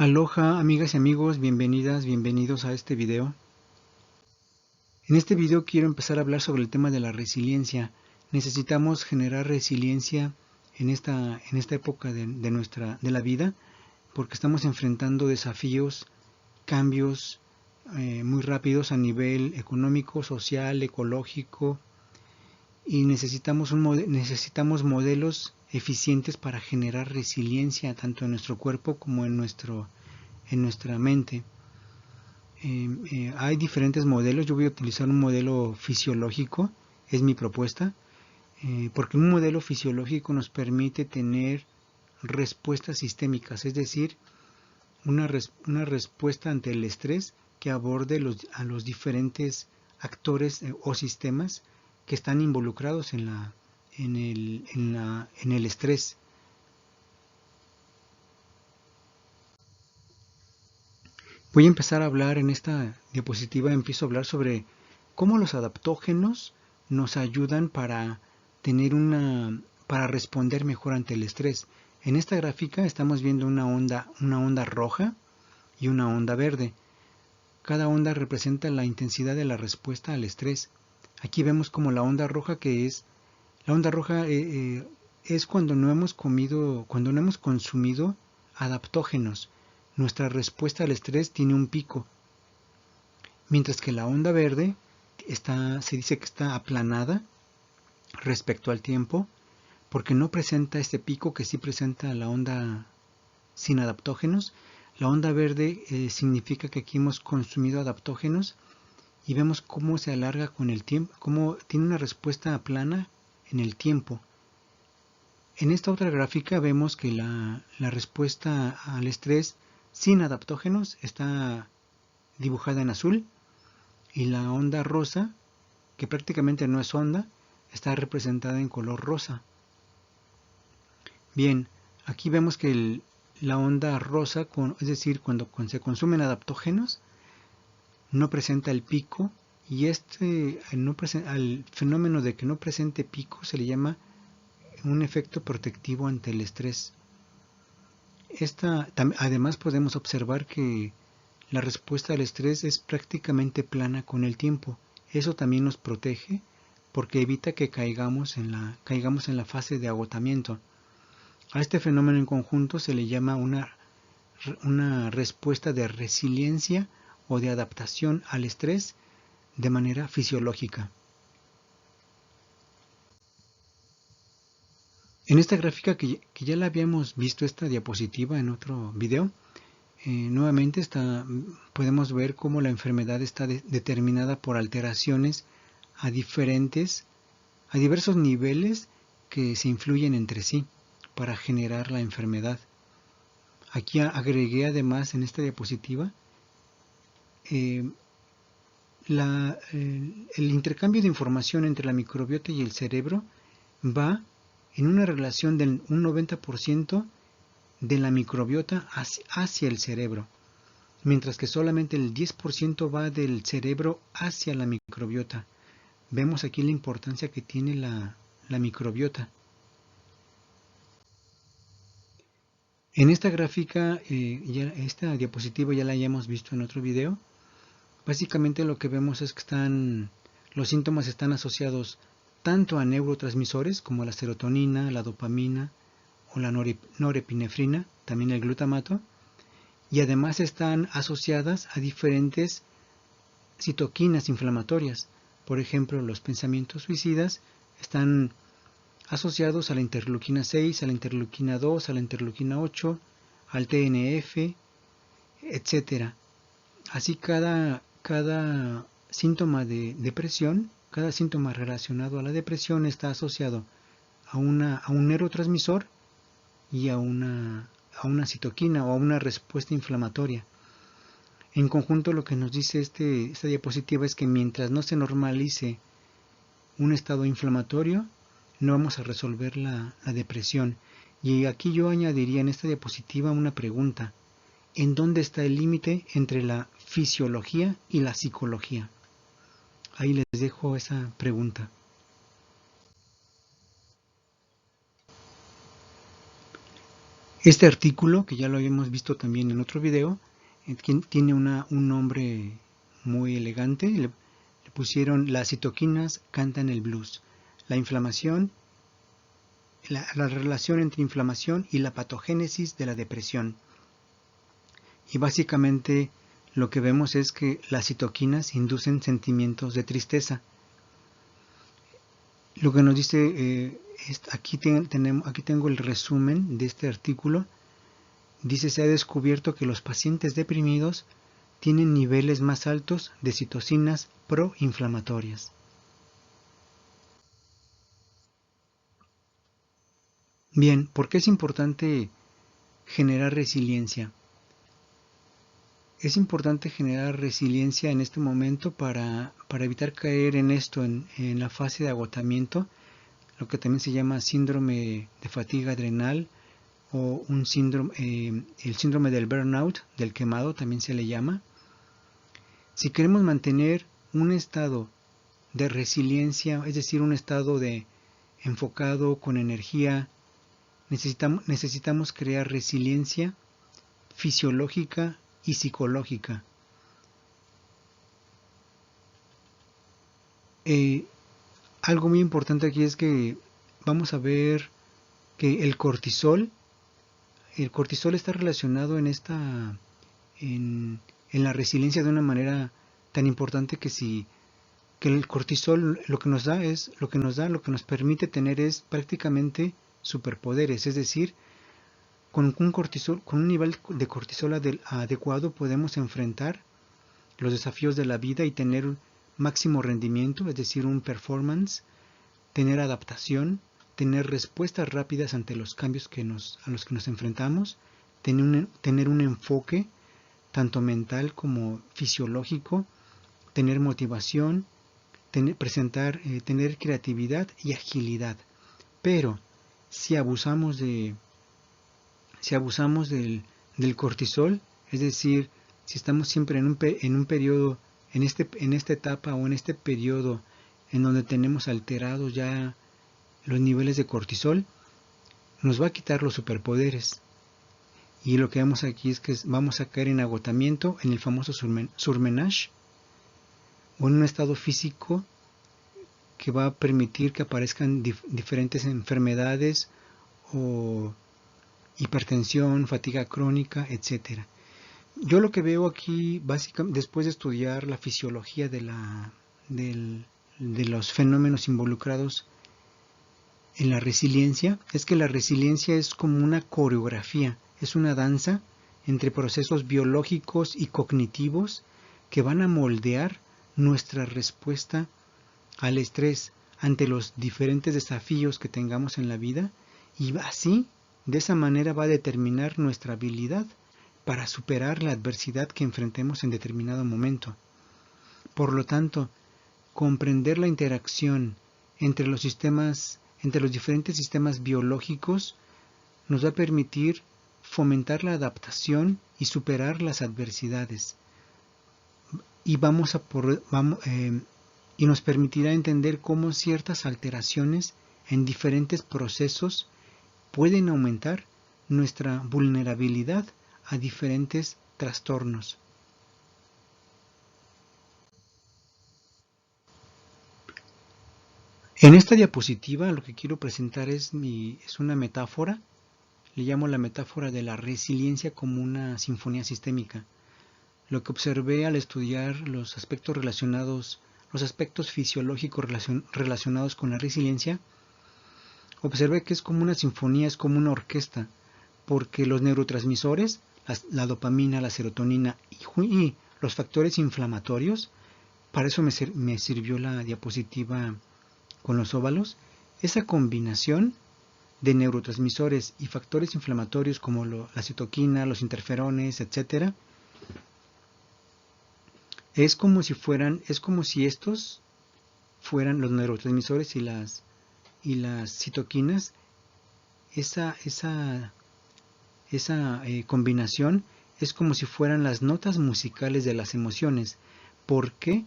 Aloha amigas y amigos, bienvenidas, bienvenidos a este video. En este video quiero empezar a hablar sobre el tema de la resiliencia. Necesitamos generar resiliencia en esta época de la vida porque estamos enfrentando desafíos, cambios muy rápidos a nivel económico, social, ecológico y necesitamos modelos eficientes para generar resiliencia tanto en nuestro cuerpo como en nuestra mente. Hay diferentes modelos. Yo voy a utilizar un modelo fisiológico, es mi propuesta, porque un modelo fisiológico nos permite tener respuestas sistémicas, es decir, una respuesta ante el estrés que aborde a los diferentes actores o sistemas que están involucrados en el estrés. Voy a empezar a hablar en esta diapositiva, empiezo a hablar sobre cómo los adaptógenos nos ayudan para responder mejor ante el estrés. En esta gráfica estamos viendo una onda roja y una onda verde. Cada onda representa la intensidad de la respuesta al estrés. Aquí vemos como la onda roja es cuando no hemos consumido adaptógenos. Nuestra respuesta al estrés tiene un pico, mientras que la onda verde se dice que está aplanada respecto al tiempo, porque no presenta este pico que sí presenta la onda sin adaptógenos. La onda verde significa que aquí hemos consumido adaptógenos y vemos cómo se alarga con el tiempo, cómo tiene una respuesta plana en el tiempo. En esta otra gráfica vemos que la respuesta al estrés sin adaptógenos está dibujada en azul y la onda rosa, que prácticamente no es onda, está representada en color rosa. Bien, aquí vemos que la onda rosa, es decir, cuando se consumen adaptógenos, no presenta el pico y al fenómeno de que no presente pico se le llama un efecto protectivo ante el estrés. Además podemos observar que la respuesta al estrés es prácticamente plana con el tiempo. Eso también nos protege porque evita que caigamos en la fase de agotamiento. A este fenómeno en conjunto se le llama una respuesta de resiliencia o de adaptación al estrés de manera fisiológica. En esta gráfica que ya la habíamos visto, esta diapositiva en otro video, nuevamente podemos ver cómo la enfermedad está determinada por alteraciones a diversos niveles que se influyen entre sí para generar la enfermedad. Aquí agregué además en esta diapositiva el intercambio de información entre la microbiota y el cerebro va en una relación de un 90% de la microbiota hacia el cerebro, mientras que solamente el 10% va del cerebro hacia la microbiota. Vemos aquí la importancia que tiene la microbiota. En esta gráfica, esta diapositiva ya la hayamos visto en otro video. Básicamente lo que vemos es que los síntomas están asociados tanto a neurotransmisores como la serotonina, la dopamina o la norepinefrina, también el glutamato, y además están asociadas a diferentes citoquinas inflamatorias. Por ejemplo, los pensamientos suicidas están asociados a la interleuquina 6, a la interleuquina 2, a la interleuquina 8, al TNF, etc. Así cada síntoma de depresión, cada síntoma relacionado a la depresión está asociado a un neurotransmisor y a una citoquina o a una respuesta inflamatoria. En conjunto, lo que nos dice esta diapositiva es que mientras no se normalice un estado inflamatorio, no vamos a resolver la depresión. Y aquí yo añadiría en esta diapositiva una pregunta: ¿en dónde está el límite entre la fisiología y la psicología? Ahí les dejo esa pregunta. Este artículo, que ya lo habíamos visto también en otro video, tiene un nombre muy elegante. Le pusieron: las citoquinas cantan el blues. La inflamación, la relación entre inflamación y la patogénesis de la depresión. Y básicamente lo que vemos es que las citoquinas inducen sentimientos de tristeza. Lo que nos dice, aquí tengo el resumen de este artículo. Dice: se ha descubierto que los pacientes deprimidos tienen niveles más altos de citocinas proinflamatorias. Bien, ¿por qué es importante generar resiliencia? Es importante generar resiliencia en este momento para evitar caer en esto, en la fase de agotamiento, lo que también se llama síndrome de fatiga adrenal, o el síndrome del burnout, del quemado también se le llama. Si queremos mantener un estado de resiliencia, es decir, un estado de enfocado, con energía, necesitamos crear resiliencia fisiológica y psicológica. Algo muy importante aquí es que vamos a ver que el cortisol está relacionado en la resiliencia de una manera tan importante que el cortisol lo que nos permite tener es prácticamente superpoderes. Es decir, con un nivel de cortisol adecuado podemos enfrentar los desafíos de la vida y tener un máximo rendimiento, es decir, un performance, tener adaptación, tener respuestas rápidas ante los cambios a los que nos enfrentamos, tener un enfoque tanto mental como fisiológico, tener motivación, tener creatividad y agilidad. Pero si abusamos del cortisol, es decir, si estamos siempre en un periodo, en esta etapa o en este periodo en donde tenemos alterados ya los niveles de cortisol, nos va a quitar los superpoderes. Y lo que vemos aquí es que vamos a caer en agotamiento, en el famoso surmenage, o en un estado físico que va a permitir que aparezcan diferentes enfermedades o hipertensión, fatiga crónica, etc. Yo lo que veo aquí, básicamente, después de estudiar la fisiología de los fenómenos involucrados en la resiliencia, es que la resiliencia es como una coreografía, es una danza entre procesos biológicos y cognitivos que van a moldear nuestra respuesta al estrés ante los diferentes desafíos que tengamos en la vida, y así, de esa manera, va a determinar nuestra habilidad para superar la adversidad que enfrentemos en determinado momento. Por lo tanto, comprender la interacción entre los diferentes sistemas biológicos nos va a permitir fomentar la adaptación y superar las adversidades, y y nos permitirá entender cómo ciertas alteraciones en diferentes procesos pueden aumentar nuestra vulnerabilidad a diferentes trastornos. En esta diapositiva lo que quiero presentar es una metáfora. Le llamo la metáfora de la resiliencia como una sinfonía sistémica. Lo que observé al estudiar los aspectos fisiológicos relacionados con la resiliencia, observé que es como una sinfonía, es como una orquesta, porque los neurotransmisores, la dopamina, la serotonina y los factores inflamatorios, para eso me sirvió la diapositiva con los óvalos, esa combinación de neurotransmisores y factores inflamatorios como la citoquina, los interferones, etc., es como si estos fueran los neurotransmisores y las citoquinas. Esa combinación es como si fueran las notas musicales de las emociones. ¿Por qué?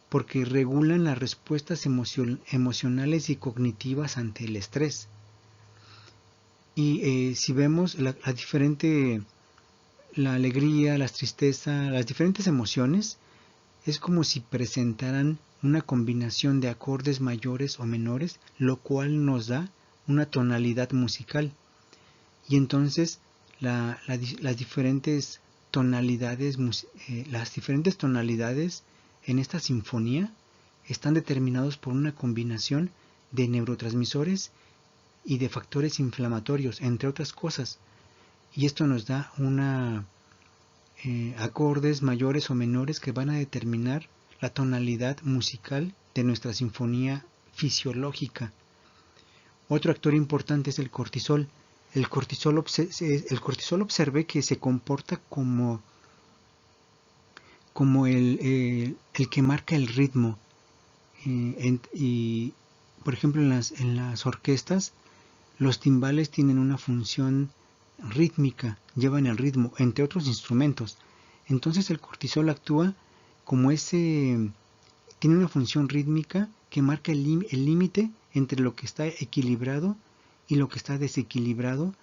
Porque regulan las respuestas emocionales y cognitivas ante el estrés. Y si vemos la alegría, la tristeza, las diferentes emociones, es como si presentaran una combinación de acordes mayores o menores, lo cual nos da una tonalidad musical. Y entonces las diferentes tonalidades en esta sinfonía están determinados por una combinación de neurotransmisores y de factores inflamatorios, entre otras cosas. Y esto nos da acordes mayores o menores que van a determinar la tonalidad musical de nuestra sinfonía fisiológica. Otro actor importante es el cortisol. El cortisol observé que se comporta como el que marca el ritmo. Y por ejemplo en las orquestas los timbales tienen una función rítmica, llevan el ritmo, entre otros instrumentos. Entonces el cortisol actúa como tiene una función rítmica que marca el límite entre lo que está equilibrado y lo que está desequilibrado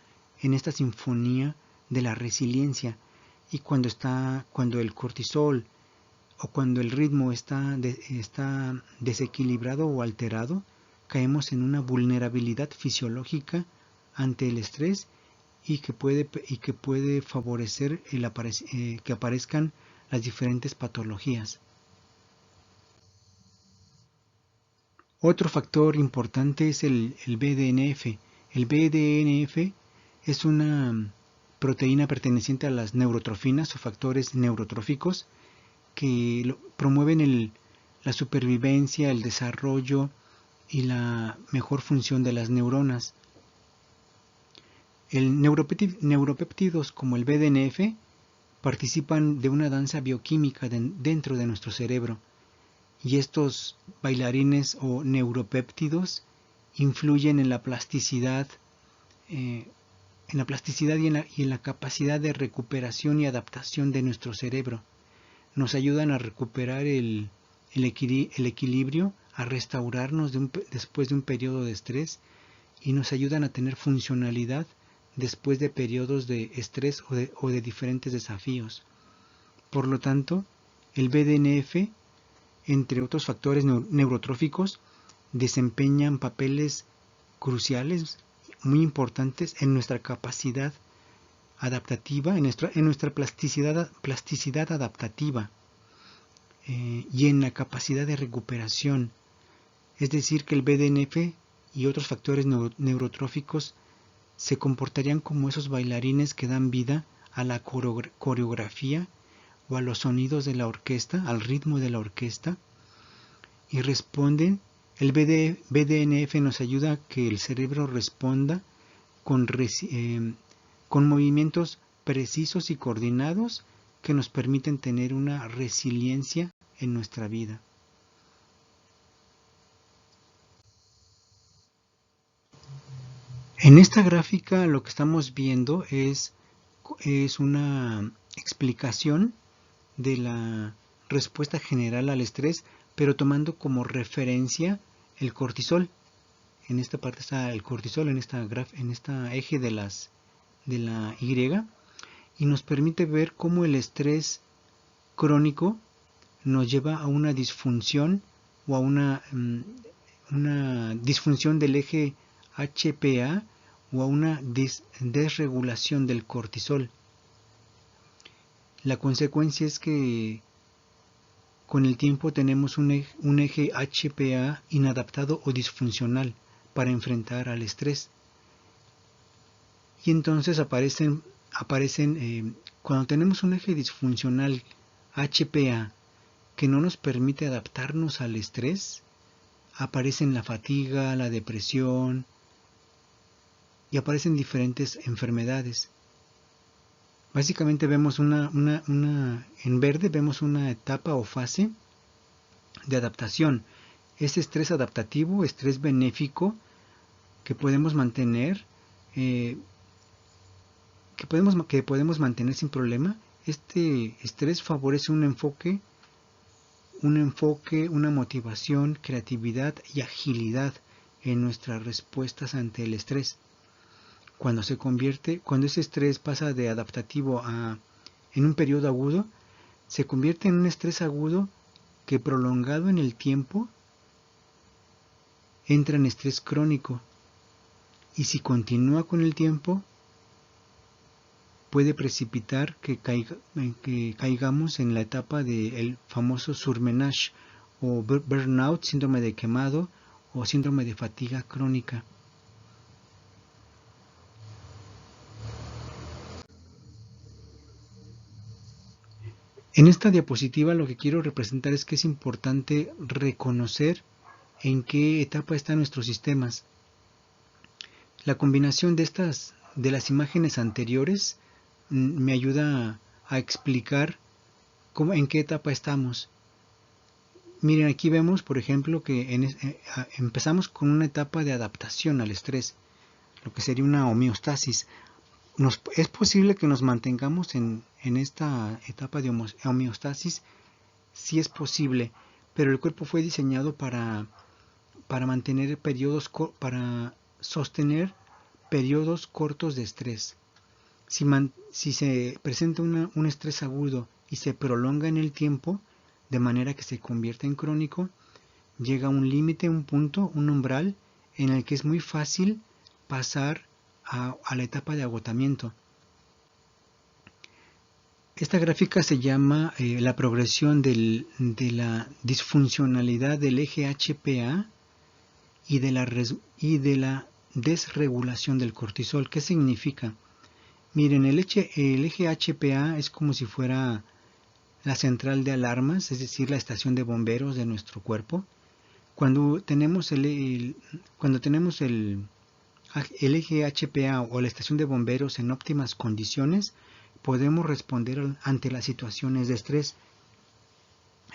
en esta sinfonía de la resiliencia. Y cuando el cortisol o cuando el ritmo está desequilibrado o alterado, caemos en una vulnerabilidad fisiológica ante el estrés y que puede favorecer que aparezcan las diferentes patologías. Otro factor importante es el BDNF. El BDNF es una proteína perteneciente a las neurotrofinas o factores neurotróficos que promueven la supervivencia, el desarrollo y la mejor función de las neuronas. Neuropéptidos como el BDNF participan de una danza bioquímica dentro de nuestro cerebro, y estos bailarines o neuropéptidos influyen en la plasticidad, y en la capacidad de recuperación y adaptación de nuestro cerebro. Nos ayudan a recuperar el equilibrio, a restaurarnos después de un periodo de estrés, y nos ayudan a tener funcionalidad después de periodos de estrés o de diferentes desafíos. Por lo tanto, el BDNF, entre otros factores neurotróficos, desempeñan papeles cruciales, muy importantes en nuestra capacidad adaptativa, en nuestra plasticidad adaptativa, y en la capacidad de recuperación. Es decir, que el BDNF y otros factores neurotróficos se comportarían como esos bailarines que dan vida a la coreografía o a los sonidos de la orquesta, al ritmo de la orquesta, y responden. El BDNF nos ayuda a que el cerebro responda con movimientos precisos y coordinados que nos permiten tener una resiliencia en nuestra vida. En esta gráfica lo que estamos viendo es una explicación de la respuesta general al estrés, pero tomando como referencia el cortisol. En esta parte está el cortisol, en esta eje de la Y, y nos permite ver cómo el estrés crónico nos lleva a una disfunción o a una disfunción del eje HPA o a una desregulación del cortisol. La consecuencia es que con el tiempo tenemos un eje HPA inadaptado o disfuncional para enfrentar al estrés. Y entonces aparecen cuando tenemos un eje disfuncional HPA que no nos permite adaptarnos al estrés, aparecen la fatiga, la depresión y aparecen diferentes enfermedades. Básicamente vemos en verde vemos una etapa o fase de adaptación. Es estrés adaptativo, estrés benéfico que podemos mantener, que podemos mantener sin problema. Este estrés favorece un enfoque, una motivación, creatividad y agilidad en nuestras respuestas ante el estrés. Cuando ese estrés pasa de adaptativo en un periodo agudo, se convierte en un estrés agudo que prolongado en el tiempo entra en estrés crónico, y si continúa con el tiempo puede precipitar que caigamos en la etapa del famoso surmenage o burnout, síndrome de quemado o síndrome de fatiga crónica. En esta diapositiva lo que quiero representar es que es importante reconocer en qué etapa están nuestros sistemas. La combinación de las imágenes anteriores me ayuda a explicar en qué etapa estamos. Miren, aquí vemos, por ejemplo, que empezamos con una etapa de adaptación al estrés, lo que sería una homeostasis. Es posible que nos mantengamos en esta etapa de homeostasis, sí es posible, pero el cuerpo fue diseñado para mantener para sostener periodos cortos de estrés. Si se presenta un estrés agudo y se prolonga en el tiempo, de manera que se convierte en crónico, llega a un límite, un punto, un umbral, en el que es muy fácil pasar a la etapa de agotamiento. Esta gráfica se llama la progresión de la disfuncionalidad del eje HPA y de la desregulación del cortisol. ¿Qué significa? Miren, el eje HPA es como si fuera la central de alarmas, es decir, la estación de bomberos de nuestro cuerpo. Cuando tenemos el eje HPA o la estación de bomberos en óptimas condiciones, podemos responder ante las situaciones de estrés.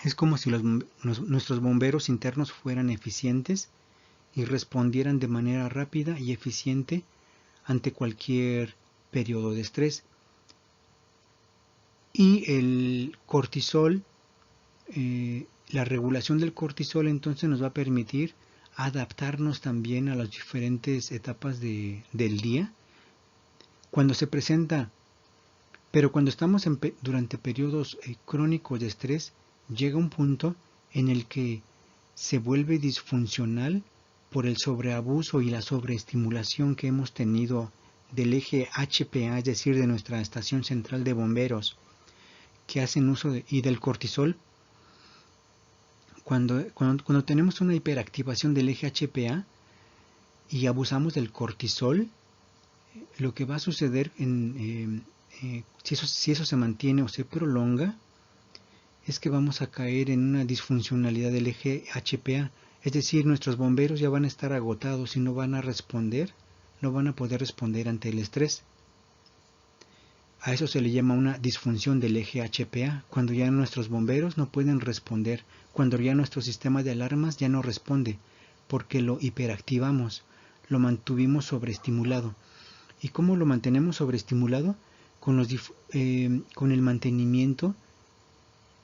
Es como si nuestros bomberos internos fueran eficientes y respondieran de manera rápida y eficiente ante cualquier periodo de estrés. Y el cortisol, la regulación del cortisol entonces nos va a permitir adaptarnos también a las diferentes etapas del día. Cuando estamos durante periodos crónicos de estrés, llega un punto en el que se vuelve disfuncional por el sobreabuso y la sobreestimulación que hemos tenido del eje HPA, es decir, de nuestra estación central de bomberos, que hacen uso y del cortisol. Cuando tenemos una hiperactivación del eje HPA y abusamos del cortisol, lo que va a suceder si eso se mantiene o se prolonga, es que vamos a caer en una disfuncionalidad del eje HPA, es decir, nuestros bomberos ya van a estar agotados y no van a poder responder ante el estrés. A eso se le llama una disfunción del eje HPA, cuando ya nuestros bomberos no pueden responder, cuando ya nuestro sistema de alarmas ya no responde, porque lo hiperactivamos, lo mantuvimos sobreestimulado. ¿Y cómo lo mantenemos sobreestimulado? Con el mantenimiento.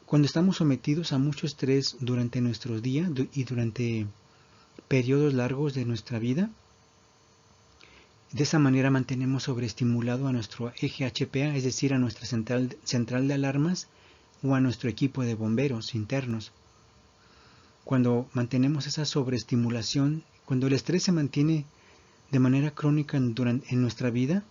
Cuando estamos sometidos a mucho estrés durante nuestros días y durante periodos largos de nuestra vida, de esa manera mantenemos sobreestimulado a nuestro eje HPA, es decir, a nuestra central de alarmas o a nuestro equipo de bomberos internos. Cuando mantenemos esa sobreestimulación, cuando el estrés se mantiene de manera crónica en nuestra vida,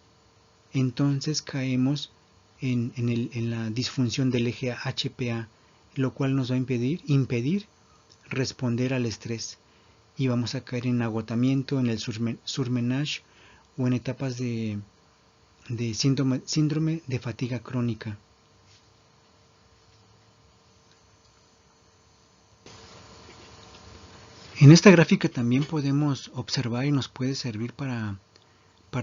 entonces caemos en la disfunción del eje HPA, lo cual nos va a impedir responder al estrés, y vamos a caer en agotamiento, en el surmenage o en etapas de síndrome de fatiga crónica. En esta gráfica también podemos observar y nos puede servir para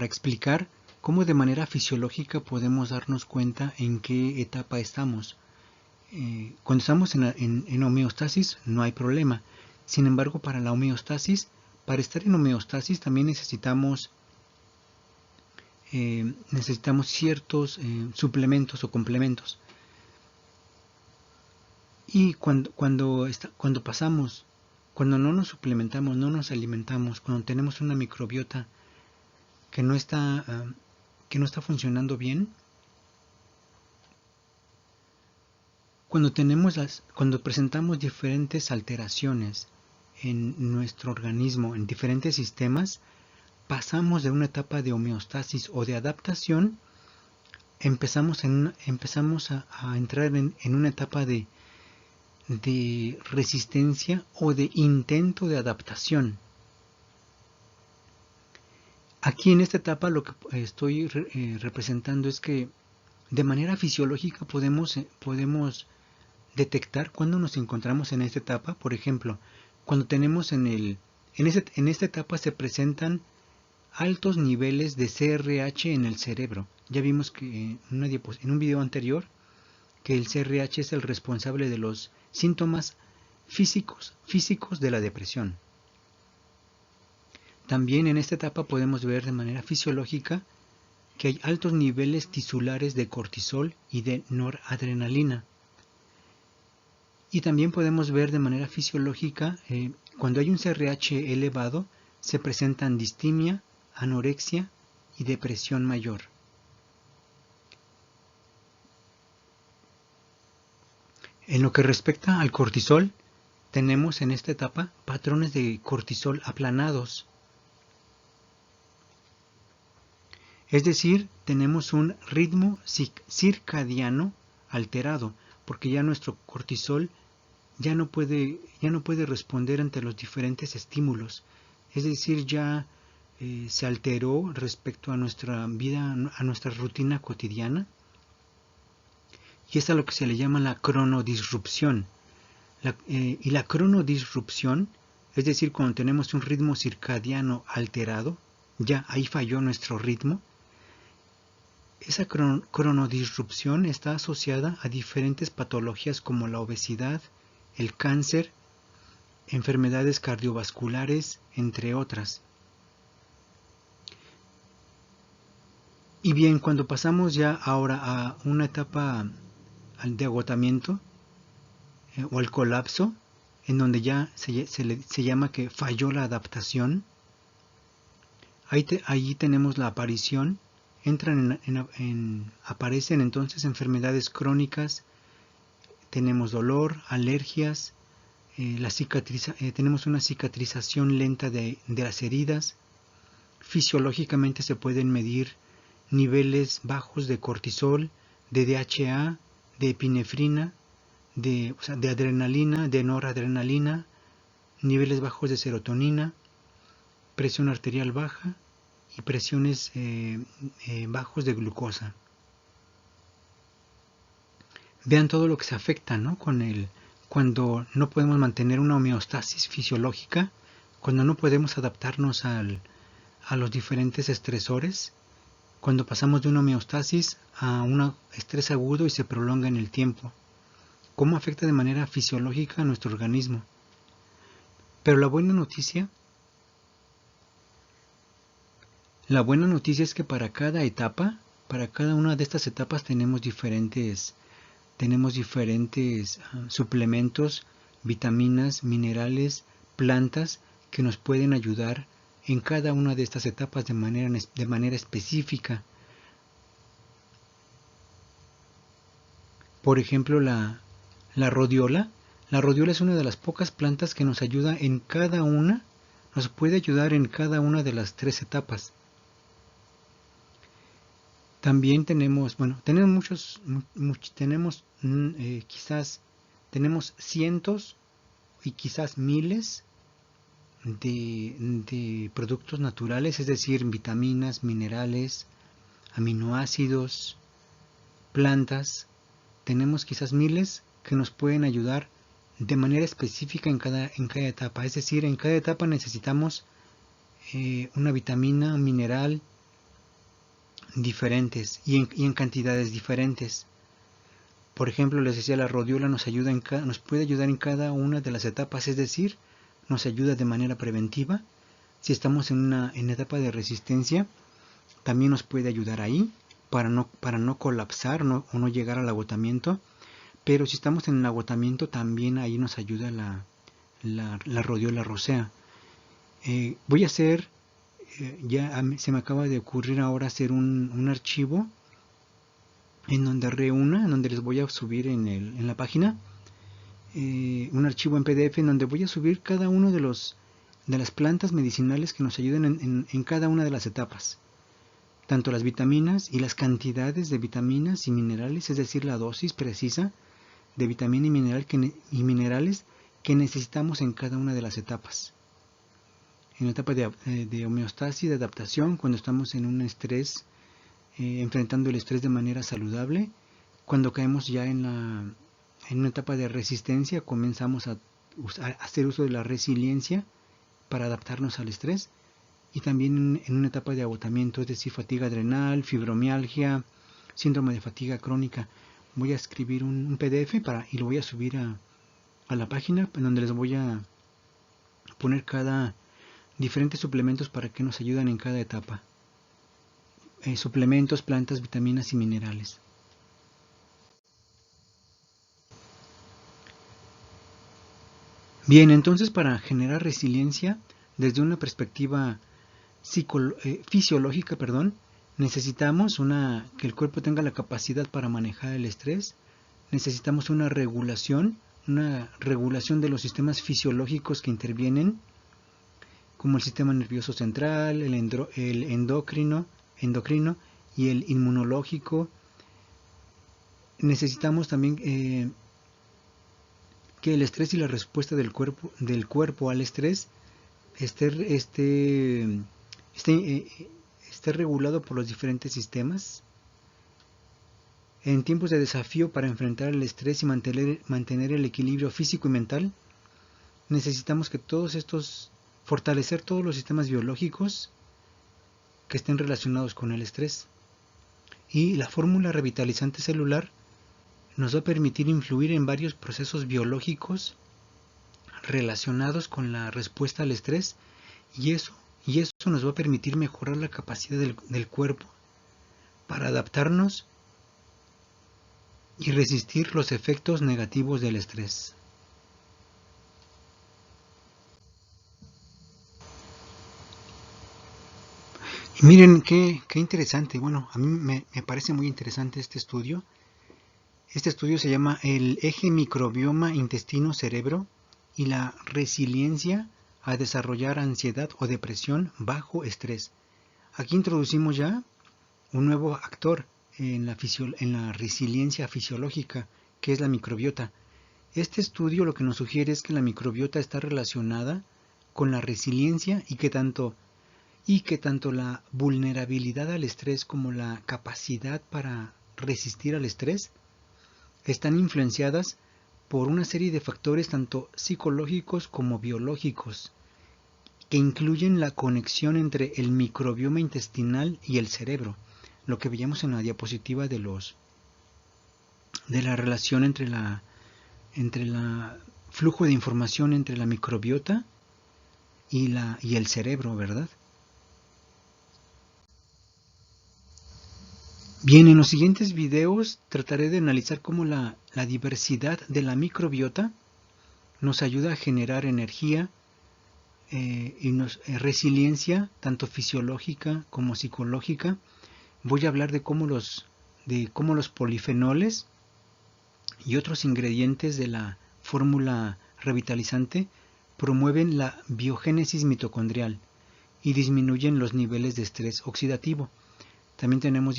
explicar cómo de manera fisiológica podemos darnos cuenta en qué etapa estamos. Cuando estamos en homeostasis no hay problema. Sin embargo, para estar en homeostasis también necesitamos ciertos suplementos o complementos. Y cuando no nos suplementamos, no nos alimentamos, cuando tenemos una microbiota que no está funcionando bien. Cuando presentamos diferentes alteraciones en nuestro organismo, en diferentes sistemas, pasamos de una etapa de homeostasis o de adaptación, empezamos a entrar en una etapa de resistencia o de intento de adaptación. Aquí en esta etapa lo que estoy representando es que de manera fisiológica podemos detectar cuando nos encontramos en esta etapa. Por ejemplo, cuando tenemos en esta etapa se presentan altos niveles de CRH en el cerebro. Ya vimos que en un video anterior que el CRH es el responsable de los síntomas físicos de la depresión. También en esta etapa podemos ver de manera fisiológica que hay altos niveles tisulares de cortisol y de noradrenalina. Y también podemos ver de manera fisiológica, cuando hay un CRH elevado, se presentan distimia, anorexia y depresión mayor. En lo que respecta al cortisol, tenemos en esta etapa patrones de cortisol aplanados. Es decir, tenemos un ritmo circadiano alterado, porque ya nuestro cortisol ya no puede responder ante los diferentes estímulos. Es decir, ya se alteró respecto a nuestra vida, a nuestra rutina cotidiana. Y es a lo que se le llama la cronodisrupción. Y la cronodisrupción, es decir, cuando tenemos un ritmo circadiano alterado, ya ahí falló nuestro ritmo. Esa cronodisrupción está asociada a diferentes patologías como la obesidad, el cáncer, enfermedades cardiovasculares, entre otras. Y bien, cuando pasamos ya ahora a una etapa de agotamiento o el colapso, en donde ya se llama que falló la adaptación, ahí tenemos la aparición, aparecen entonces enfermedades crónicas, tenemos dolor, alergias, tenemos una cicatrización lenta de las heridas. Fisiológicamente se pueden medir niveles bajos de cortisol, de DHA, de epinefrina, de adrenalina, de noradrenalina, niveles bajos de serotonina, presión arterial baja y presiones bajos de glucosa. Vean todo lo que se afecta, ¿no? Cuando no podemos mantener una homeostasis fisiológica, cuando no podemos adaptarnos a los diferentes estresores, cuando pasamos de una homeostasis a un estrés agudo y se prolonga en el tiempo. ¿Cómo afecta de manera fisiológica a nuestro organismo? Pero la buena noticia es que para cada etapa, para cada una de estas etapas tenemos diferentes suplementos, vitaminas, minerales, plantas que nos pueden ayudar en cada una de estas etapas de manera específica. Por ejemplo, la rodiola. La rodiola es una de las pocas plantas que nos ayuda nos puede ayudar en cada una de las 3 etapas. También tenemos cientos y quizás miles de productos naturales, es decir, vitaminas, minerales, aminoácidos, plantas. Tenemos quizás miles que nos pueden ayudar de manera específica en cada etapa. Es decir, en cada etapa necesitamos una vitamina, un mineral diferentes y en cantidades diferentes. Por ejemplo, les decía, la rodiola nos puede ayudar en cada una de las etapas, es decir, nos ayuda de manera preventiva. Si estamos en etapa de resistencia, también nos puede ayudar ahí para no colapsar o no llegar al agotamiento. Pero si estamos en el agotamiento, también ahí nos ayuda la rodiola rosea. Voy a hacer se me acaba de ocurrir ahora hacer un archivo en donde reúna, en donde les voy a subir en la página, un archivo en PDF en donde voy a subir cada uno de las plantas medicinales que nos ayuden en cada una de las etapas, tanto las vitaminas y las cantidades de vitaminas y minerales, es decir, la dosis precisa de vitamina y minerales que necesitamos en cada una de las etapas. En la etapa de homeostasis, de adaptación, cuando estamos en un estrés, enfrentando el estrés de manera saludable. Cuando caemos ya en una etapa de resistencia, comenzamos a hacer uso de la resiliencia para adaptarnos al estrés. Y también en una etapa de agotamiento, es decir, fatiga adrenal, fibromialgia, síndrome de fatiga crónica. Voy a escribir un PDF y lo voy a subir a la página, en donde les voy a poner diferentes suplementos para que nos ayuden en cada etapa. Suplementos, plantas, vitaminas y minerales. Bien, entonces para generar resiliencia desde una perspectiva fisiológica, necesitamos que el cuerpo tenga la capacidad para manejar el estrés. Necesitamos una regulación de los sistemas fisiológicos que intervienen, como el sistema nervioso central, el endocrino y el inmunológico. Necesitamos también que el estrés y la respuesta del cuerpo al estrés esté regulado por los diferentes sistemas. En tiempos de desafío, para enfrentar el estrés y mantener el equilibrio físico y mental, necesitamos que fortalecer todos los sistemas biológicos que estén relacionados con el estrés. Y la fórmula revitalizante celular nos va a permitir influir en varios procesos biológicos relacionados con la respuesta al estrés, y eso nos va a permitir mejorar la capacidad del cuerpo para adaptarnos y resistir los efectos negativos del estrés. Y miren qué interesante. Bueno, a mí me parece muy interesante este estudio. Este estudio se llama el eje microbioma intestino-cerebro y la resiliencia a desarrollar ansiedad o depresión bajo estrés. Aquí introducimos ya un nuevo actor en la resiliencia fisiológica, que es la microbiota. Este estudio lo que nos sugiere es que la microbiota está relacionada con la resiliencia y que tanto la vulnerabilidad al estrés como la capacidad para resistir al estrés están influenciadas por una serie de factores tanto psicológicos como biológicos, que incluyen la conexión entre el microbioma intestinal y el cerebro, lo que veíamos en la diapositiva de la relación entre la flujo de información entre la microbiota y el cerebro, ¿verdad? Bien, en los siguientes videos trataré de analizar cómo la diversidad de la microbiota nos ayuda a generar energía y resiliencia, tanto fisiológica como psicológica. Voy a hablar de cómo los polifenoles y otros ingredientes de la fórmula revitalizante promueven la biogénesis mitocondrial y disminuyen los niveles de estrés oxidativo. También tenemos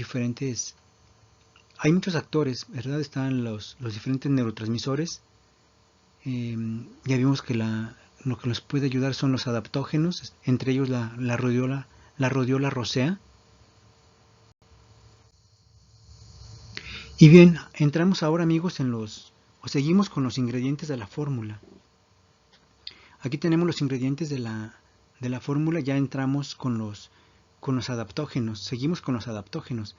hay muchos actores, ¿verdad? Están los diferentes neurotransmisores. Ya vimos que lo que nos puede ayudar son los adaptógenos, entre ellos la rhodiola rosea. Y bien, entramos ahora, amigos, seguimos con los ingredientes de la fórmula. Aquí tenemos los ingredientes de la fórmula, ya entramos con los adaptógenos, seguimos con los adaptógenos.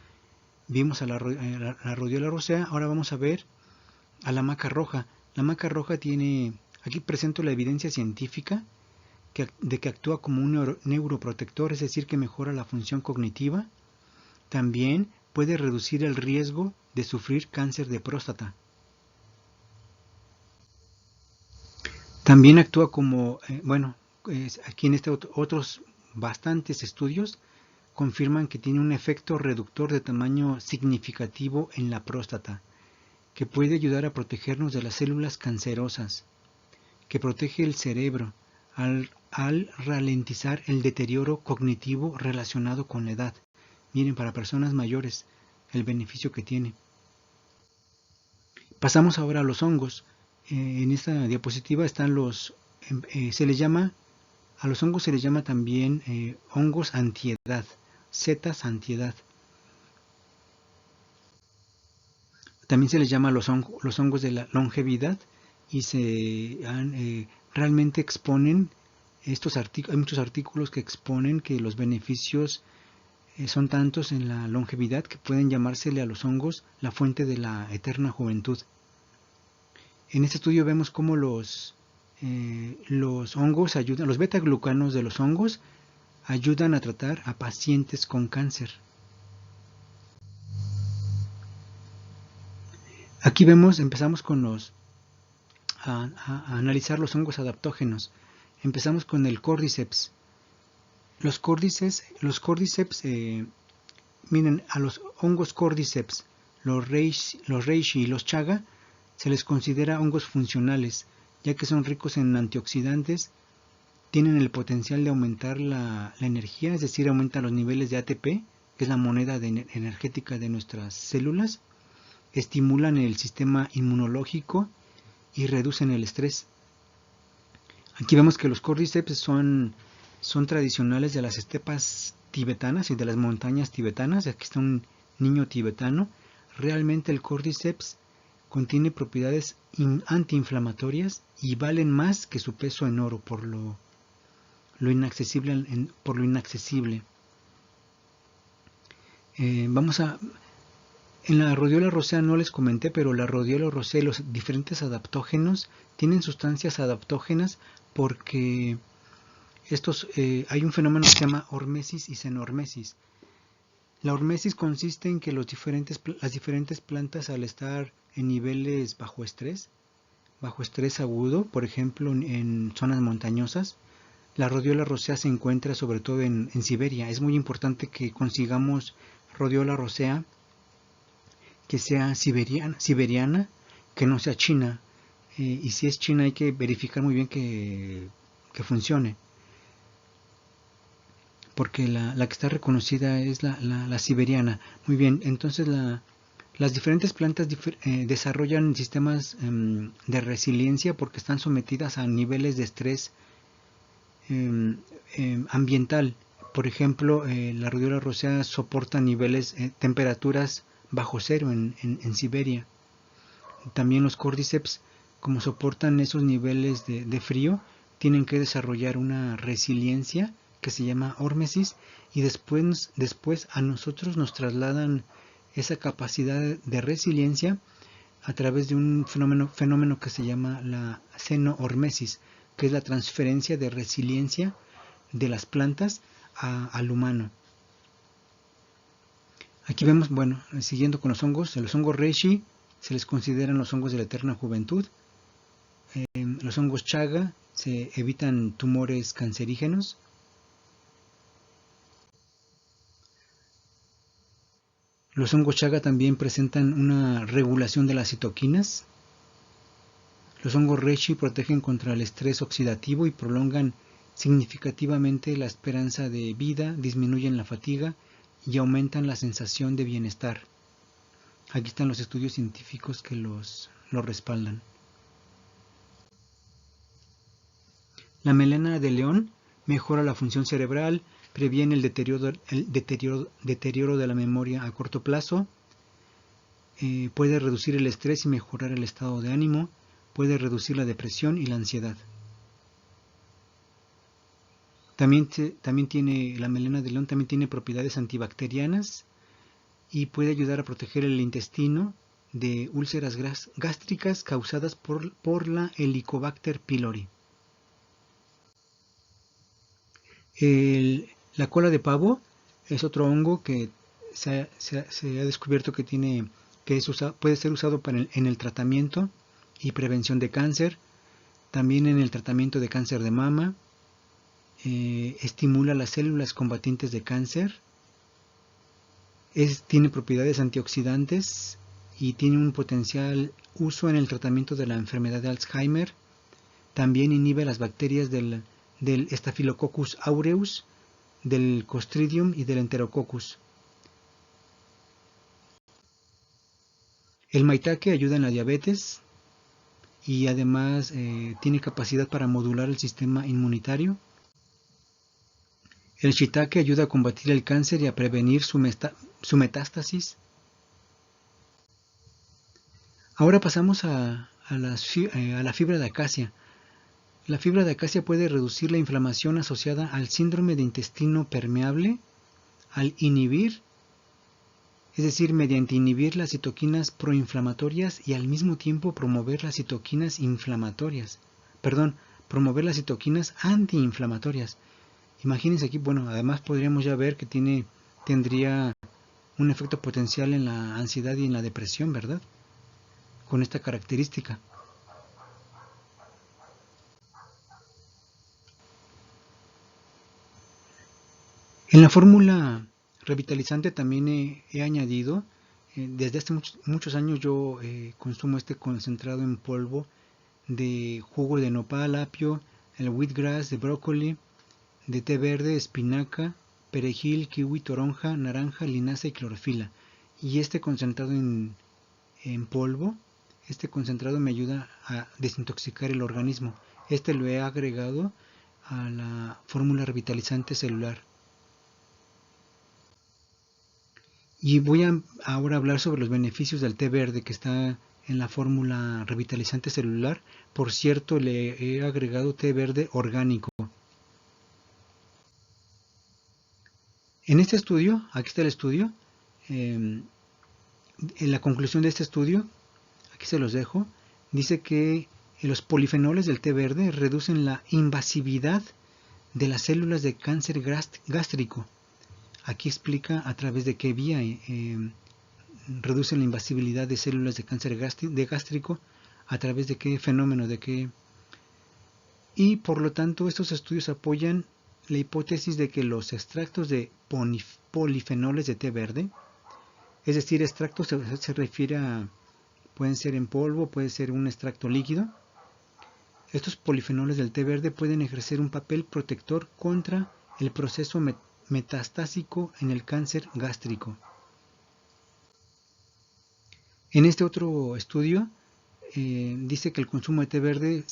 Vimos a la rhodiola rosea, ahora vamos a ver a la maca roja. La maca roja aquí presento la evidencia científica de que actúa como un neuroprotector, es decir, que mejora la función cognitiva. También puede reducir el riesgo de sufrir cáncer de próstata. También actúa como, aquí en otros bastantes estudios confirman que tiene un efecto reductor de tamaño significativo en la próstata, que puede ayudar a protegernos de las células cancerosas, que protege el cerebro al ralentizar el deterioro cognitivo relacionado con la edad. Miren, para personas mayores, el beneficio que tiene. Pasamos ahora a los hongos. En esta diapositiva están a los hongos se les llama también hongos antiedad, setas antiedad. También se les llama los hongos de la longevidad y realmente exponen hay muchos artículos que exponen que los beneficios son tantos en la longevidad que pueden llamársele a los hongos la fuente de la eterna juventud. En este estudio vemos cómo los hongos ayudan, los beta-glucanos de los hongos ayudan a tratar a pacientes con cáncer. Aquí empezamos con a analizar los hongos adaptógenos. Empezamos con el Cordyceps. Los Cordyceps, miren, a los hongos Cordyceps, los reishi y los chaga, se les considera hongos funcionales, ya que son ricos en antioxidantes, tienen el potencial de aumentar la energía, es decir, aumentan los niveles de ATP, que es la moneda energética de nuestras células, estimulan el sistema inmunológico y reducen el estrés. Aquí vemos que los Cordyceps son tradicionales de las estepas tibetanas y de las montañas tibetanas. Aquí está un niño tibetano. Realmente el Cordyceps contiene propiedades antiinflamatorias y valen más que su peso en oro por lo inaccesible. En la Rhodiola rosea no les comenté, pero la Rhodiola rosea y los diferentes adaptógenos tienen sustancias adaptógenas porque hay un fenómeno que se llama hormesis y xenormesis. La hormesis consiste en que las diferentes plantas, al estar en niveles bajo estrés agudo, por ejemplo en zonas montañosas, la Rhodiola rosea se encuentra sobre todo en Siberia. Es muy importante que consigamos Rhodiola rosea que sea siberiana, que no sea china, y si es china hay que verificar muy bien que funcione, porque la que está reconocida es la siberiana. Muy bien, entonces las diferentes plantas desarrollan sistemas de resiliencia porque están sometidas a niveles de estrés ambiental. Por ejemplo, la Rhodiola rosea soporta temperaturas bajo cero en Siberia. También los Cordyceps, como soportan esos niveles de frío, tienen que desarrollar una resiliencia que se llama hormesis, y después a nosotros nos trasladan esa capacidad de resiliencia a través de un fenómeno que se llama la xenohormesis, que es la transferencia de resiliencia de las plantas al humano. Aquí vemos, bueno, siguiendo con los hongos reishi se les consideran los hongos de la eterna juventud. Los hongos chaga se evitan tumores cancerígenos. Los hongos chaga también presentan una regulación de las citoquinas. Los hongos reishi protegen contra el estrés oxidativo y prolongan significativamente la esperanza de vida, disminuyen la fatiga y aumentan la sensación de bienestar. Aquí están los estudios científicos que los respaldan. La melena de león mejora la función cerebral, previene el deterioro de la memoria a corto plazo, puede reducir el estrés y mejorar el estado de ánimo, puede reducir la depresión y la ansiedad. La melena de león también tiene propiedades antibacterianas y puede ayudar a proteger el intestino de úlceras gástricas causadas por la Helicobacter pylori. La cola de pavo es otro hongo que se ha descubierto que puede ser usado en el tratamiento y prevención de cáncer, también en el tratamiento de cáncer de mama, estimula las células combatientes de cáncer, tiene propiedades antioxidantes y tiene un potencial uso en el tratamiento de la enfermedad de Alzheimer. También inhibe las bacterias del Staphylococcus aureus, del Clostridium y del Enterococcus. El maitake ayuda en la diabetes y además tiene capacidad para modular el sistema inmunitario. El shiitake ayuda a combatir el cáncer y a prevenir su metástasis. Ahora pasamos a la fibra de acacia. La fibra de acacia puede reducir la inflamación asociada al síndrome de intestino permeable al inhibir, es decir, mediante inhibir las citoquinas proinflamatorias y al mismo tiempo promover las citoquinas promover las citoquinas antiinflamatorias. Imagínense aquí, bueno, además podríamos ya ver que tendría un efecto potencial en la ansiedad y en la depresión, ¿verdad? Con esta característica. En la fórmula revitalizante también he añadido, desde hace muchos años yo consumo este concentrado en polvo de jugo de nopal, apio, el wheatgrass, de brócoli, de té verde, espinaca, perejil, kiwi, toronja, naranja, linaza y clorofila. Y este concentrado en polvo, este concentrado me ayuda a desintoxicar el organismo. Este lo he agregado a la fórmula revitalizante celular. Y voy ahora a hablar sobre los beneficios del té verde que está en la fórmula revitalizante celular. Por cierto, le he agregado té verde orgánico. En este estudio, aquí está el estudio, en la conclusión de este estudio, aquí se los dejo, dice que los polifenoles del té verde reducen la invasividad de las células de cáncer gástrico. Aquí explica a través de qué vía reducen la invasibilidad de células de cáncer gástrico, a través de qué fenómeno, y por lo tanto estos estudios apoyan la hipótesis de que los extractos de polifenoles de té verde, es decir, extractos se refiere a, pueden ser en polvo, puede ser un extracto líquido. Estos polifenoles del té verde pueden ejercer un papel protector contra el proceso metastásico en el cáncer gástrico. En este otro estudio dice que el consumo de té verde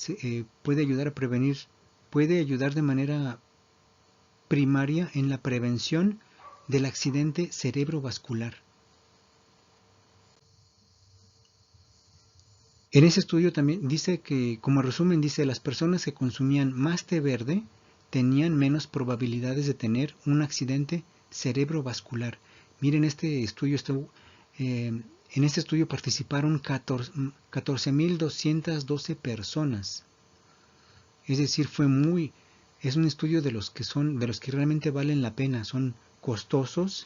puede ayudar de manera primaria en la prevención del accidente cerebrovascular. En ese estudio también dice que, como resumen, dice las personas que consumían más té verde tenían menos probabilidades de tener un accidente cerebrovascular. Miren, este estudio en este estudio participaron 14.212 personas. Es decir, es un estudio de los que realmente valen la pena, son costosos,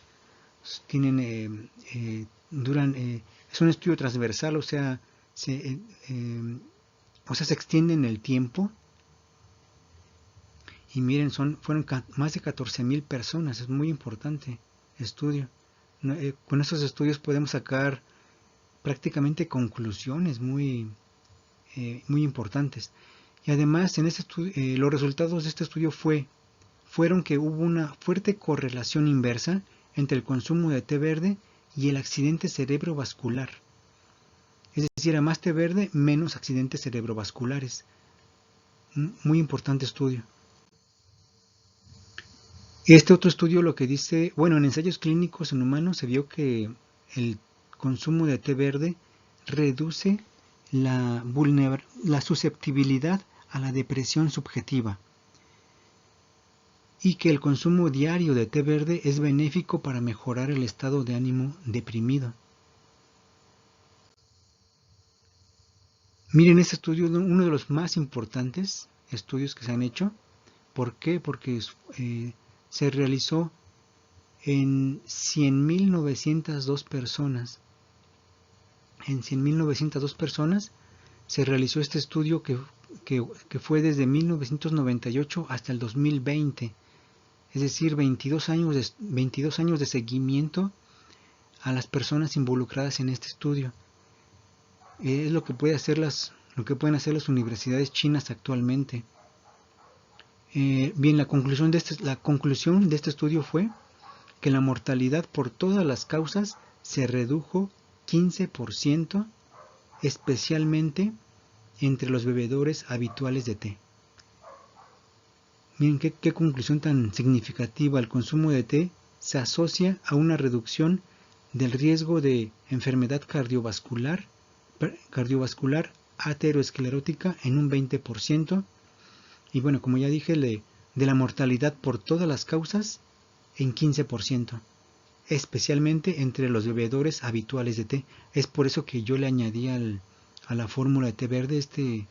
tienen, es un estudio transversal, o sea, se extiende en el tiempo. Y miren, fueron más de 14.000 personas, es muy importante estudio. Con estos estudios podemos sacar prácticamente conclusiones muy importantes. Y además, en los resultados de este estudio fueron que hubo una fuerte correlación inversa entre el consumo de té verde y el accidente cerebrovascular. Es decir, a más té verde, menos accidentes cerebrovasculares. Muy importante estudio. Este otro estudio lo que dice, bueno, en ensayos clínicos en humanos se vio que el consumo de té verde reduce la susceptibilidad a la depresión subjetiva y que el consumo diario de té verde es benéfico para mejorar el estado de ánimo deprimido. Miren, este estudio es uno de los más importantes estudios que se han hecho. ¿Por qué? Porque se realizó en 100.902 personas. En 100.902 personas se realizó este estudio que que fue desde 1998 hasta el 2020, es decir, 22 años de seguimiento a las personas involucradas en este estudio. Es lo que pueden hacer las universidades actualmente. Bien, la conclusión de este estudio fue que la mortalidad por todas las causas se redujo 15%, especialmente entre los bebedores habituales de té. Miren qué conclusión tan significativa. El consumo de té se asocia a una reducción del riesgo de enfermedad cardiovascular ateroesclerótica en un 20%, y bueno, como ya dije, de la mortalidad por todas las causas en 15%, especialmente entre los bebedores habituales de té. Es por eso que yo le añadí a la fórmula de té verde,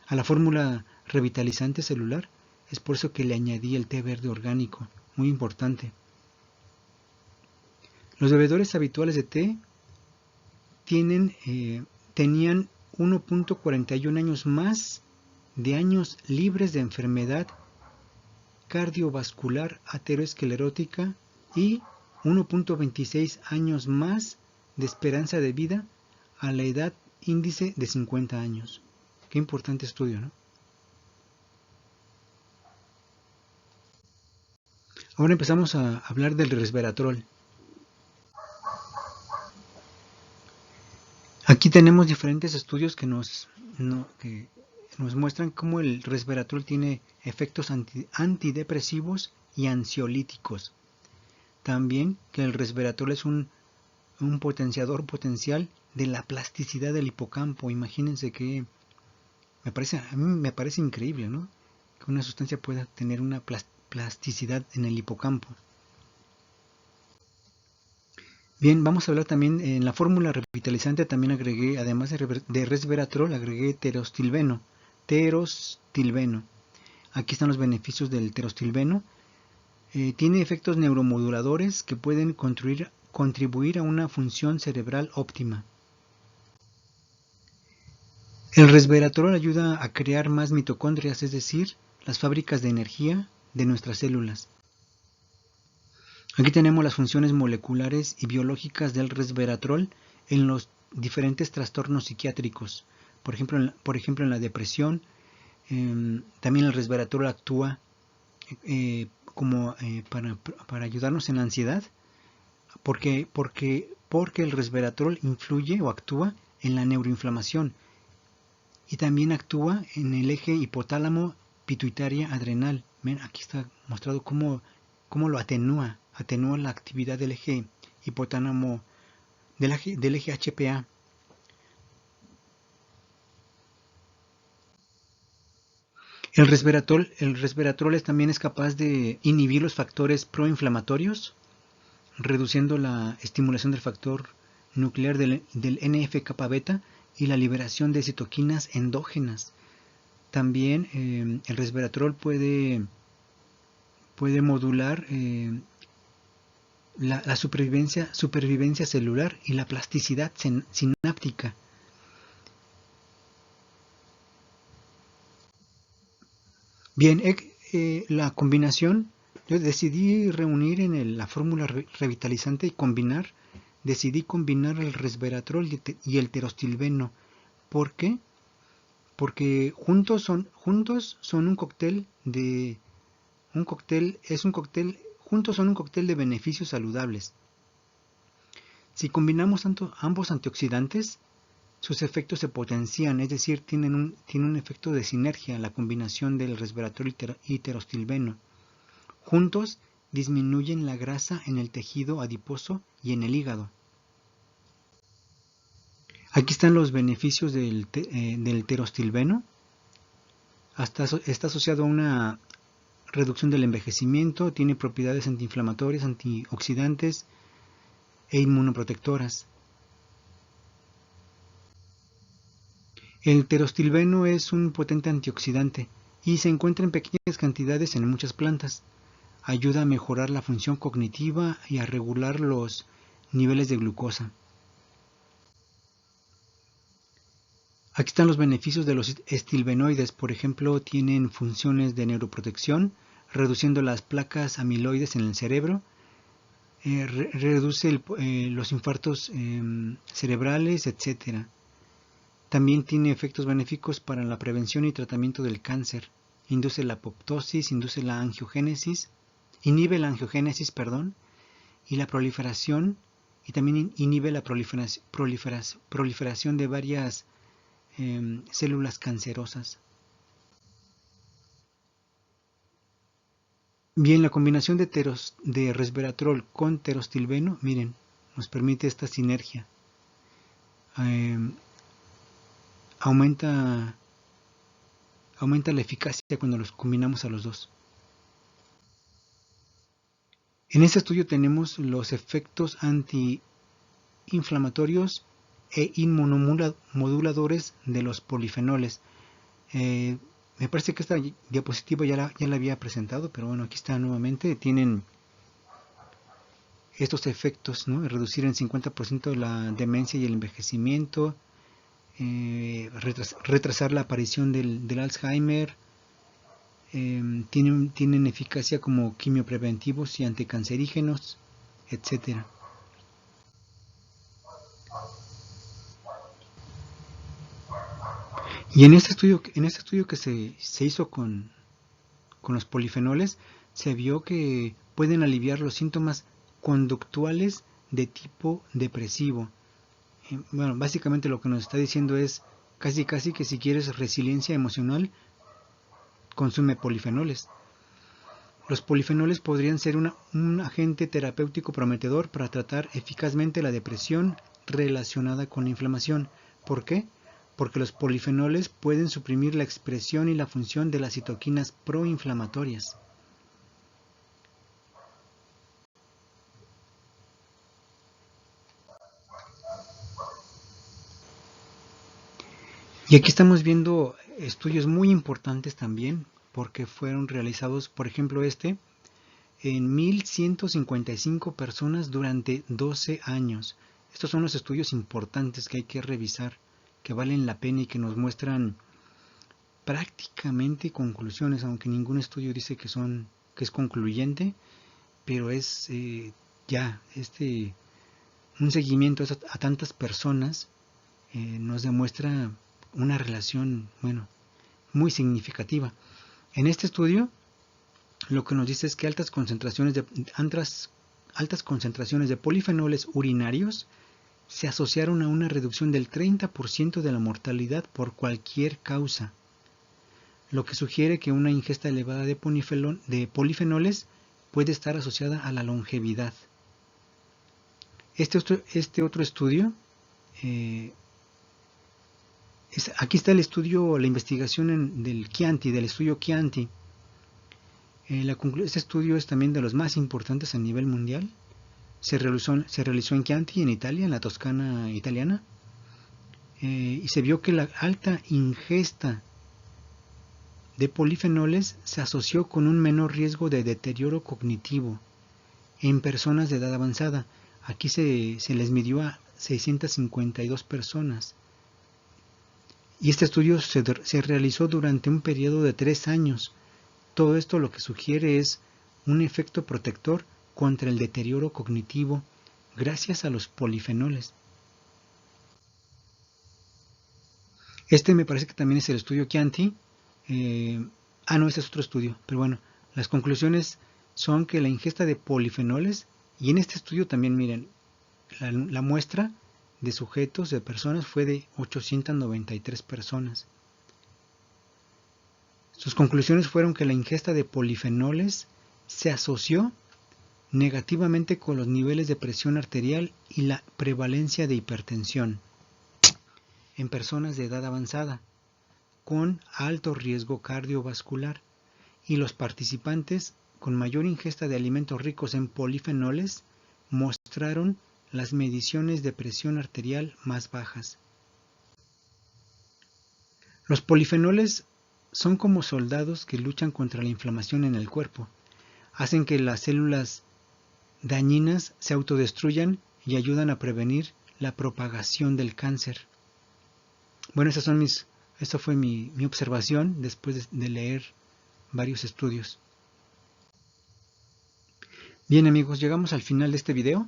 a la fórmula revitalizante celular, es por eso que le añadí el té verde orgánico, muy importante. Los bebedores habituales de té tenían 1.41 años más de años libres de enfermedad cardiovascular ateroesclerótica y 1.26 años más de esperanza de vida a la edad índice de 50 años. Qué importante estudio, ¿no? Ahora empezamos a hablar del resveratrol. Aquí tenemos diferentes estudios que nos muestran cómo el resveratrol tiene efectos antidepresivos y ansiolíticos. También que el resveratrol es un potenciador potencial de la plasticidad del hipocampo. Imagínense que a mí me parece increíble, ¿no? Que una sustancia pueda tener una plasticidad en el hipocampo. Bien, vamos a hablar también en la fórmula revitalizante. También agregué, además de resveratrol, agregué terostilbeno. Aquí están los beneficios del terostilbeno. Tiene efectos neuromoduladores que pueden contribuir a una función cerebral óptima. El resveratrol ayuda a crear más mitocondrias, es decir, las fábricas de energía de nuestras células. Aquí tenemos las funciones moleculares y biológicas del resveratrol en los diferentes trastornos psiquiátricos. Por ejemplo, en la depresión, también el resveratrol actúa para ayudarnos en la ansiedad, porque el resveratrol influye o actúa en la neuroinflamación y también actúa en el eje hipotálamo pituitaria adrenal. Ven, aquí está mostrado cómo lo atenúa la actividad del eje hipotálamo, del eje HPA. El resveratrol también es capaz de inhibir los factores proinflamatorios, reduciendo la estimulación del factor nuclear del NF-kappa beta y la liberación de citoquinas endógenas. También el resveratrol puede modular la supervivencia celular y la plasticidad sináptica. Bien, la combinación, yo decidí reunir en la fórmula revitalizante y decidí combinar el resveratrol y el terostilbeno. ¿Por qué? Porque juntos son un cóctel de beneficios saludables. Si combinamos ambos antioxidantes, sus efectos se potencian, es decir, tiene un efecto de sinergia la combinación del resveratrol y terostilbeno. Juntos disminuyen la grasa en el tejido adiposo y en el hígado. Aquí están los beneficios del terostilbeno. Está asociado a una reducción del envejecimiento, tiene propiedades antiinflamatorias, antioxidantes e inmunoprotectoras. El terostilbeno es un potente antioxidante y se encuentra en pequeñas cantidades en muchas plantas. Ayuda a mejorar la función cognitiva y a regular los niveles de glucosa. Aquí están los beneficios de los estilbenoides. Por ejemplo, tienen funciones de neuroprotección, reduciendo las placas amiloides en el cerebro, reduce los infartos cerebrales, etc. También tiene efectos benéficos para la prevención y tratamiento del cáncer. Induce la apoptosis, induce la angiogénesis, inhibe la angiogénesis, perdón, y la proliferación, y también inhibe la proliferación de varias células cancerosas. Bien, la combinación de resveratrol con terostilbeno, miren, nos permite esta sinergia. Aumenta la eficacia cuando los combinamos a los dos. En este estudio tenemos los efectos antiinflamatorios e inmunomoduladores de los polifenoles. Me parece que esta diapositiva ya la había presentado, pero bueno, aquí está nuevamente. Tienen estos efectos, ¿no? Reducir en 50% la demencia y el envejecimiento, retrasar la aparición del Alzheimer, tienen eficacia como quimiopreventivos y anticancerígenos, etc. Y en este estudio que se hizo con los polifenoles, se vio que pueden aliviar los síntomas conductuales de tipo depresivo. Bueno, básicamente lo que nos está diciendo es casi que si quieres resiliencia emocional, consume polifenoles. Los polifenoles podrían ser un agente terapéutico prometedor para tratar eficazmente la depresión relacionada con la inflamación. ¿Por qué? Porque los polifenoles pueden suprimir la expresión y la función de las citoquinas proinflamatorias. Y aquí estamos viendo estudios muy importantes también, porque fueron realizados, por ejemplo, en 1155 personas durante 12 años. Estos son los estudios importantes que hay que revisar, que valen la pena y que nos muestran prácticamente conclusiones, aunque ningún estudio dice que es concluyente, pero es un seguimiento a tantas personas nos demuestra una relación, bueno, muy significativa. En este estudio, lo que nos dice es que altas concentraciones de polifenoles urinarios se asociaron a una reducción del 30% de la mortalidad por cualquier causa, lo que sugiere que una ingesta elevada de polifenoles puede estar asociada a la longevidad. Este otro estudio, aquí está el estudio, la investigación del estudio Chianti. Este estudio es también de los más importantes a nivel mundial. Se realizó en Chianti, en Italia, en la Toscana italiana, y se vio que la alta ingesta de polifenoles se asoció con un menor riesgo de deterioro cognitivo en personas de edad avanzada. Aquí se les midió a 652 personas. Y este estudio se realizó durante un periodo de 3 años. Todo esto lo que sugiere es un efecto protector contra el deterioro cognitivo gracias a los polifenoles. Este me parece que también es el estudio Chianti. No, este es otro estudio, pero bueno, las conclusiones son que la ingesta de polifenoles, y en este estudio también miren, la muestra de sujetos, de personas, fue de 893 personas. Sus conclusiones fueron que la ingesta de polifenoles se asoció negativamente con los niveles de presión arterial y la prevalencia de hipertensión en personas de edad avanzada con alto riesgo cardiovascular, y los participantes con mayor ingesta de alimentos ricos en polifenoles mostraron las mediciones de presión arterial más bajas. Los polifenoles son como soldados que luchan contra la inflamación en el cuerpo. Hacen que las células dañinas se autodestruyan y ayudan a prevenir la propagación del cáncer. Bueno, esta fue mi observación después de leer varios estudios. Bien amigos, llegamos al final de este video.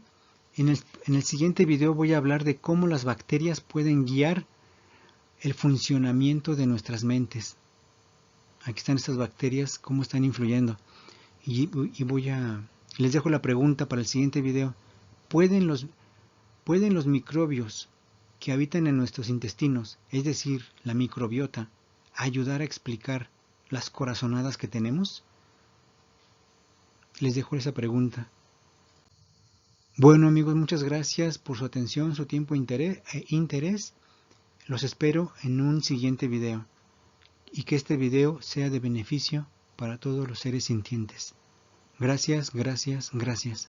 En el siguiente video voy a hablar de cómo las bacterias pueden guiar el funcionamiento de nuestras mentes. Aquí están estas bacterias, cómo están influyendo. Y les dejo la pregunta para el siguiente video. ¿Pueden los microbios que habitan en nuestros intestinos, es decir, la microbiota, ayudar a explicar las corazonadas que tenemos? Les dejo esa pregunta. Bueno amigos, muchas gracias por su atención, su tiempo e interés. Los espero en un siguiente video y que este video sea de beneficio para todos los seres sintientes. Gracias, gracias, gracias.